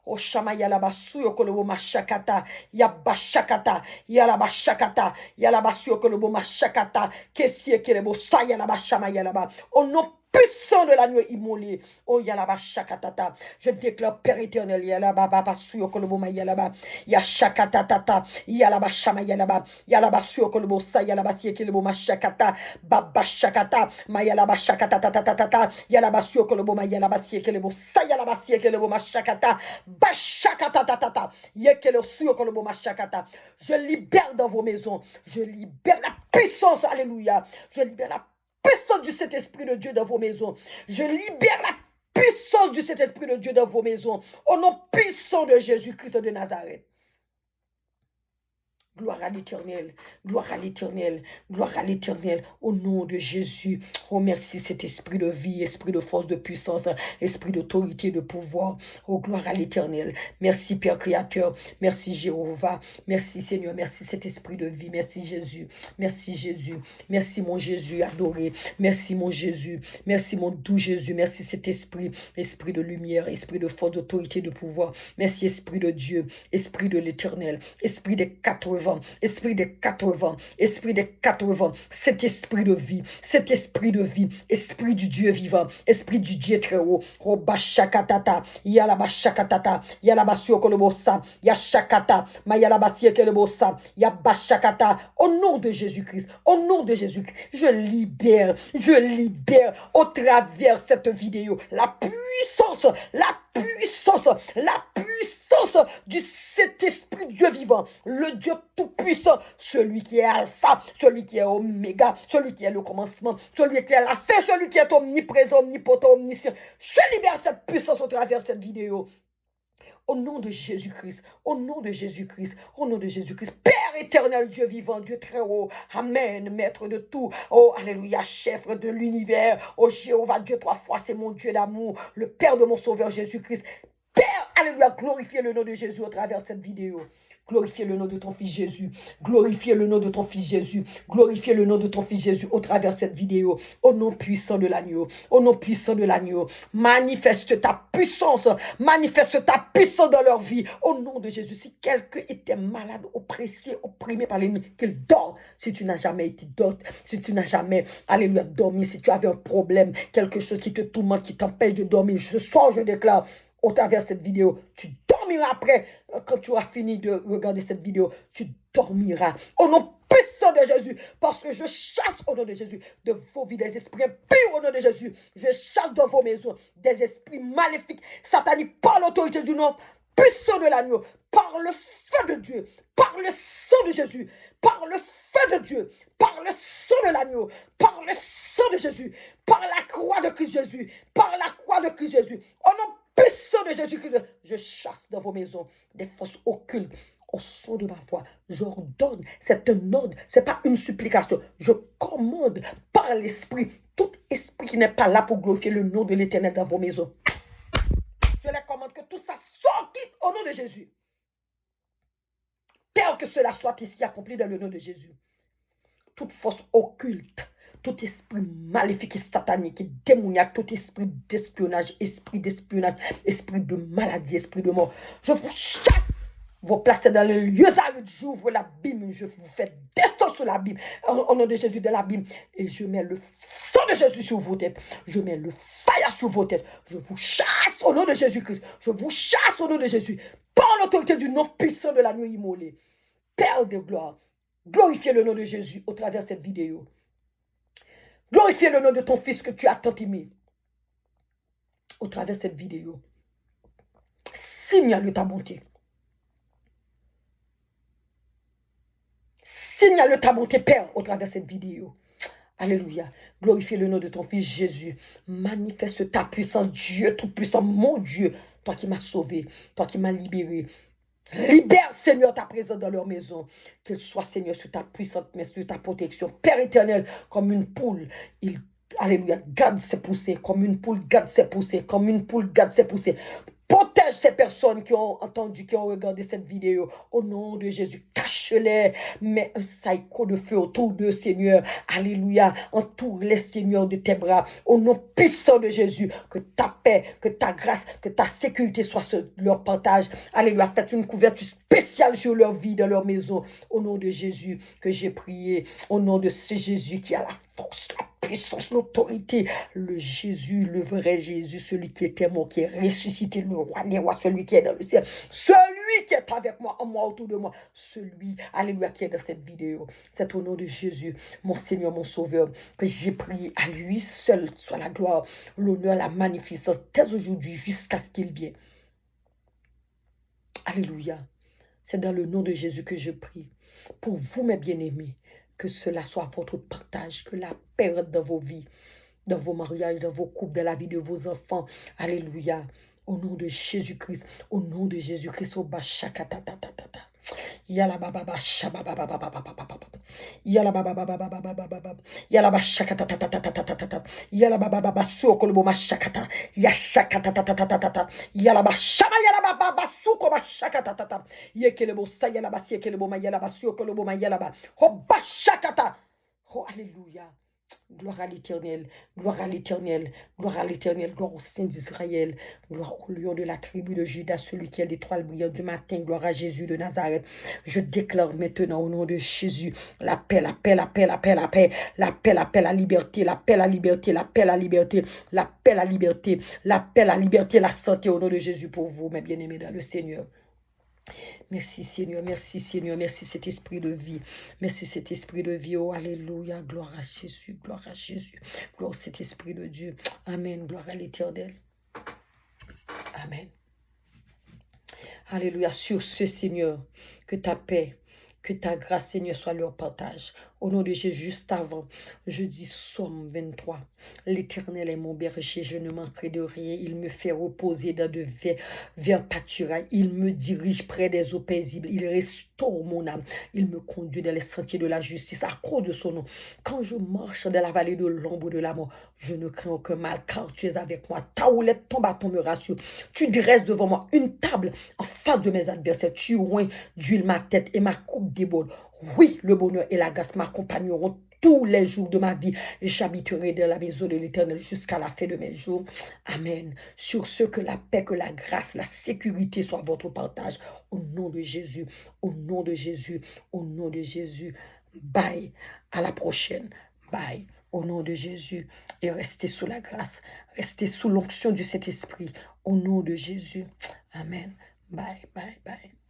Oh Shama Yalabasu Yokolobo Mashakata, Yabashakata, Yalabashakata, Yalabasu Yokolobo Mashakata, Kessie Kelebo Sa Yalabashama Yalaba. Au nom puissant de la nuit immolée. Oh Yalaba Shakatata. Je déclare Père éternel, Yalaba Baba Suyo Koloboma Yalaba, Yashakatata, Yalaba Shama Yalaba, Yalaba Suyo Kolobo Sa Yalaba Siekelebo Mashakata, Baba Shakata, Mayalaba Shakatata, Yalaba Suyo Koloboma Yalaba Siekelebo Sa Yalaba Siekelebo Mashakata, Bashakatata, Yekele Suyo Kolobo Mashakata. Je libère dans vos maisons, je libère la puissance, alléluia, je libère la puissance du Saint-Esprit de Dieu dans vos maisons. Je libère la puissance du Saint-Esprit de Dieu dans vos maisons. Au nom puissant de Jésus-Christ de Nazareth. Gloire à l'Éternel, gloire à l'Éternel, gloire à l'Éternel, au nom de Jésus. Oh merci cet esprit de vie, esprit de force, de puissance, esprit d'autorité, de pouvoir. Oh gloire à l'Éternel. Merci Père Créateur, merci Jéhovah, merci Seigneur, merci cet esprit de vie, merci Jésus, merci mon Jésus adoré, merci mon Jésus, merci mon doux Jésus, merci cet esprit, esprit de lumière, esprit de force, d'autorité, de pouvoir. Merci esprit de Dieu, esprit de l'Éternel, esprit des 80. Esprit des 80, esprit des 80, cet esprit de vie, esprit du Dieu vivant, esprit du Dieu très haut, Robashakatata, Yalabashakatata, Yalabasiokolobosa, Yashakata, Mayalabasiekelebosa, Yabashakata, au nom de Jésus-Christ, au nom de Jésus-Christ, je libère au travers cette vidéo la puissance du cet esprit Dieu vivant, le Dieu tout-puissant, celui qui est alpha, celui qui est oméga, celui qui est le commencement, celui qui est la fin, celui qui est omniprésent, omnipotent, omniscient. Je libère cette puissance au travers de cette vidéo. Au nom de Jésus-Christ, au nom de Jésus-Christ, au nom de Jésus-Christ, Père éternel, Dieu vivant, Dieu très haut, Amen, Maître de tout, oh Alléluia, Chef de l'univers, oh Jéhovah, Dieu trois fois, c'est mon Dieu d'amour, le Père de mon Sauveur Jésus-Christ, Père Alléluia, glorifiez le nom de Jésus au travers de cette vidéo. Glorifiez le nom de ton fils Jésus. Glorifiez le nom de ton fils Jésus. Glorifiez le nom de ton fils Jésus au travers de cette vidéo. Au nom puissant de l'agneau. Au nom puissant de l'agneau. Manifeste ta puissance. Manifeste ta puissance dans leur vie. Au nom de Jésus. Si quelqu'un était malade, oppressé, opprimé par l'ennemi, qu'il dort. Si tu n'as jamais été d'autre. Si tu n'as jamais, alléluia, dormi. Si tu avais un problème, quelque chose qui te tourmente, qui t'empêche de dormir. Ce soir, je déclare, au travers de cette vidéo, tu dormiras après, quand tu auras fini de regarder cette vidéo, tu dormiras. Au nom puissant de Jésus, parce que je chasse au nom de Jésus de vos vies des esprits impurs au nom de Jésus. Je chasse dans vos maisons des esprits maléfiques, sataniques, par l'autorité du nom puissant de l'agneau, par le feu de Dieu, par le sang de Jésus, par le feu de Dieu, par le sang de l'agneau, par le sang de Jésus, par la croix de Christ Jésus, par la croix de Christ Jésus. Au nom puissant de Jésus-Christ, je chasse dans vos maisons des forces occultes. Au son de ma voix, j'ordonne, c'est un ordre, ce n'est pas une supplication. Je commande par l'esprit, tout esprit qui n'est pas là pour glorifier le nom de l'Éternel dans vos maisons. Je les commande que tout ça sorte au nom de Jésus. Père, que cela soit ici accompli dans le nom de Jésus. Toute force occulte, tout esprit maléfique et satanique et démoniaque, tout esprit d'espionnage, esprit de maladie, esprit de mort, je vous chasse. Vous placez dans les lieux arides, j'ouvre l'abîme, je vous fais descendre sur l'abîme, au nom de Jésus de l'abîme, et je mets le sang de Jésus sur vos têtes, je mets le fire sur vos têtes, je vous chasse au nom de Jésus-Christ, je vous chasse au nom de Jésus, par l'autorité du nom puissant de la nuit immolée. Père de gloire, glorifiez le nom de Jésus au travers de cette vidéo. Glorifiez le nom de ton fils que tu as tant aimé au travers de cette vidéo. Signale ta bonté. Signale ta bonté, Père, au travers de cette vidéo. Alléluia. Glorifiez le nom de ton fils Jésus. Manifeste ta puissance, Dieu tout-puissant, mon Dieu. Toi qui m'as sauvé, toi qui m'as libéré. Libère, Seigneur, ta présence dans leur maison. Qu'il soit, Seigneur, sur ta puissante main, sur ta protection. Père éternel, comme une poule, alléluia, garde ses poussées. Comme une poule, garde ses poussées. Comme une poule, garde ses poussées. Protège ces personnes qui ont entendu, qui ont regardé cette vidéo. Au nom de Jésus, cache-les. Mets un saïco de feu autour d'eux, Seigneur. Alléluia. Entoure-les, Seigneur, de tes bras. Au nom puissant de Jésus, que ta paix, que ta grâce, que ta sécurité soit sur leur partage. Alléluia. Faites une couverture spéciale sur leur vie, dans leur maison. Au nom de Jésus que j'ai prié. Au nom de ce Jésus qui a la force, la puissance, l'autorité. Le Jésus, le vrai Jésus, celui qui était mort, qui est ressuscité, le roi des rois, celui qui est dans le ciel, celui qui est avec moi, en moi, autour de moi, celui, alléluia, qui est dans cette vidéo. C'est au nom de Jésus, mon Seigneur, mon Sauveur, que j'ai prié. À lui seul soit la gloire, l'honneur, la magnificence, dès aujourd'hui, jusqu'à ce qu'il vienne. Alléluia. C'est dans le nom de Jésus que je prie. Pour vous, mes bien-aimés, que cela soit votre partage, que la paix reste dans vos vies, dans vos mariages, dans vos couples, dans la vie de vos enfants. Alléluia. Au nom de Jésus-Christ, au nom de Jésus-Christ, au bachakatatatata. Yala baba basha baba baba baba baba. Yala baba baba baba baba baba. Yala bashakatatatata. Yala baba baba sokolobo mashakata. Yashakatatatata. Yala bashama yala baba basuko mashakatata. Yekelebo sayala basi yekelebo mayala basokolobo mayala ba. Ho bashakata. Oh alléluia. Gloire à l'Éternel, gloire à l'Éternel, gloire à l'Éternel, gloire au Saint d'Israël, gloire au lion de la tribu de Judas, celui qui est l'étoile brillante du matin, gloire à Jésus de Nazareth. Je déclare maintenant au nom de Jésus la paix, la paix, la paix, la paix, la paix, la paix, la paix, la liberté, la paix, la liberté, la paix, la liberté, la paix, la liberté, la paix, la liberté, la santé au nom de Jésus pour vous, mes bien-aimés dans le Seigneur. Merci Seigneur, merci Seigneur, merci cet esprit de vie, merci cet esprit de vie, oh alléluia, gloire à Jésus, gloire à cet esprit de Dieu, amen, gloire à l'Éternel, amen, alléluia, sur ce Seigneur, que ta paix, que ta grâce Seigneur soit leur partage, Au nom de Jésus, juste avant, je dis Somme 23. L'Éternel est mon berger, je ne manquerai de rien. Il me fait reposer dans de verts pâturages. Il me dirige près des eaux paisibles. Il restaure mon âme. Il me conduit dans les sentiers de la justice à cause de son nom. Quand je marche dans la vallée de l'ombre de la mort, je ne crains aucun mal, car tu es avec moi. Ta houlette, ton bâton me rassure. Tu dresses devant moi une table en face de mes adversaires. Tu oins d'huile ma tête et ma coupe déborde. Oui, le bonheur et la grâce m'accompagneront tous les jours de ma vie. J'habiterai dans la maison de l'Éternel jusqu'à la fin de mes jours. Amen. Sur ce, que la paix, que la grâce, la sécurité soit votre partage. Au nom de Jésus, au nom de Jésus, au nom de Jésus. Bye. À la prochaine. Bye. Au nom de Jésus. Et restez sous la grâce. Restez sous l'onction du Saint-Esprit. Au nom de Jésus. Amen. Bye, bye, bye.